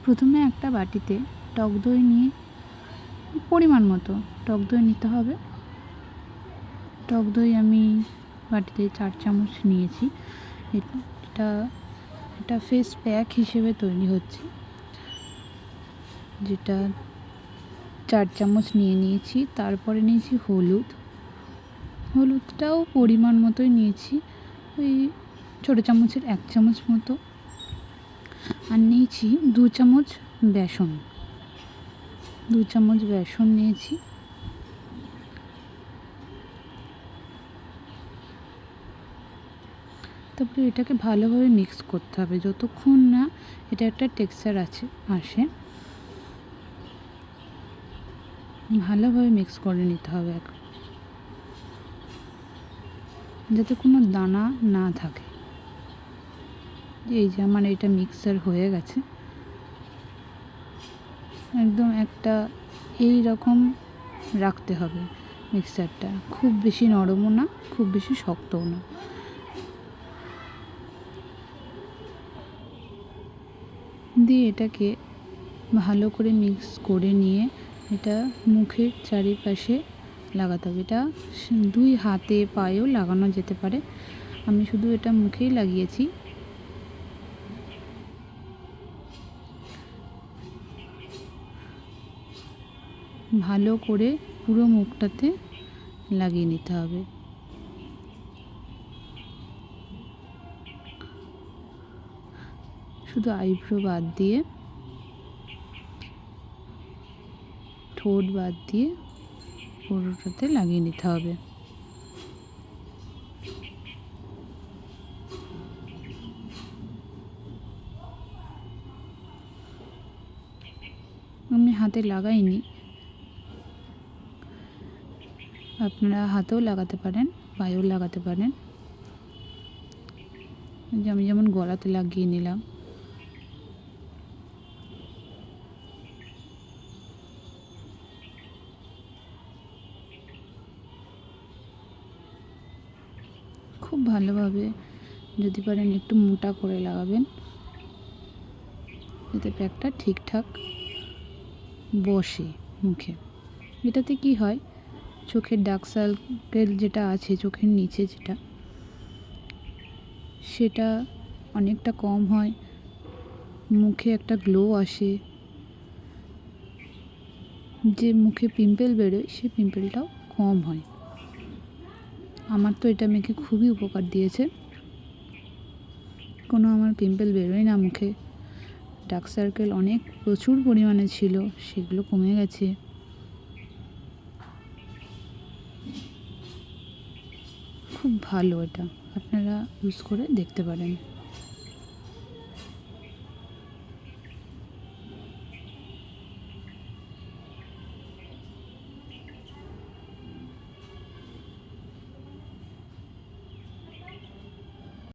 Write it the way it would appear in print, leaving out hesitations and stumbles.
প্রথমে একটা বাটিতে টক দই নিয়ে পরিমাণ মতো টক দই নিতে হবে। টক দই আমি বাটিতে 4 চামচ নিয়েছি। এটা এটা ফেস প্যাক হিসেবে তৈরি হচ্ছে, যেটা 4 চামচ নিয়ে নিয়েছি। তারপরে নিয়েছি হলুদটাও পরিমাণ মতোই নিয়েছি, ওই ছোটো চামচের 1 চামচ মতো। আর নিয়েছি 2 চামচ বেসন, 2 চামচ বেসন নিয়েছি। তারপরে এটাকে ভালোভাবে মিক্স করতে হবে যতক্ষণ না এটা একটা টেক্সচার আসে। ভালোভাবে মিক্স করে নিতে হবে যাতে কোনো দানা না থাকে। এই যে আমার এটা মিক্সার হয়ে গেছে, একদম একটা এই রকম রাখতে হবে মিক্সারটা, খুব বেশি নরমও না খুব বেশি শক্তও না। দিয়ে এটাকে ভালো করে মিক্স করে নিয়ে এটা মুখের চারিপাশে লাগাতে হবে। এটা 2 হাতে পায়েও লাগানো যেতে পারে, আমি শুধু এটা মুখেই লাগিয়েছি। ভালো করে পুরো মুখটাতে লাগিয়ে নিতে হবে। শুধু আইব্রো বাদ দিয়ে, ঠোঁট বাদ দিয়ে পুরোটাতে লাগিয়ে নিতে হবে। আমি হাতে লাগাইনি, আপনারা হাতেও লাগাতে পারেন, পায়েও লাগাতে পারেন। আমি যেমন গলাতে লাগিয়ে নিলাম। খুব ভালোভাবে যদি পারেন একটু মোটা করে লাগাবেন, যাতে প্যাকটা ঠিকঠাক বসে মুখে। এটাতে কি হয়, চোখের ডার্ক সার্কেল যেটা আছে চোখের নিচে সেটা অনেকটা কম হয়, মুখে একটা গ্লো আসে। যে মুখে পিম্পল বেরোয় সেই পিম্পলটাও কম হয়। আমার তো এটা মেখে খুবই উপকার দিয়েছে, কোনো আমার পিম্পল বেরোয় না মুখে। ডার্ক সার্কেল প্রচুর পরিমাণে ছিল, সেগুলো কমে গেছে। খুব ভালো, এটা আপনারা ইউজ করে দেখতে পারেন।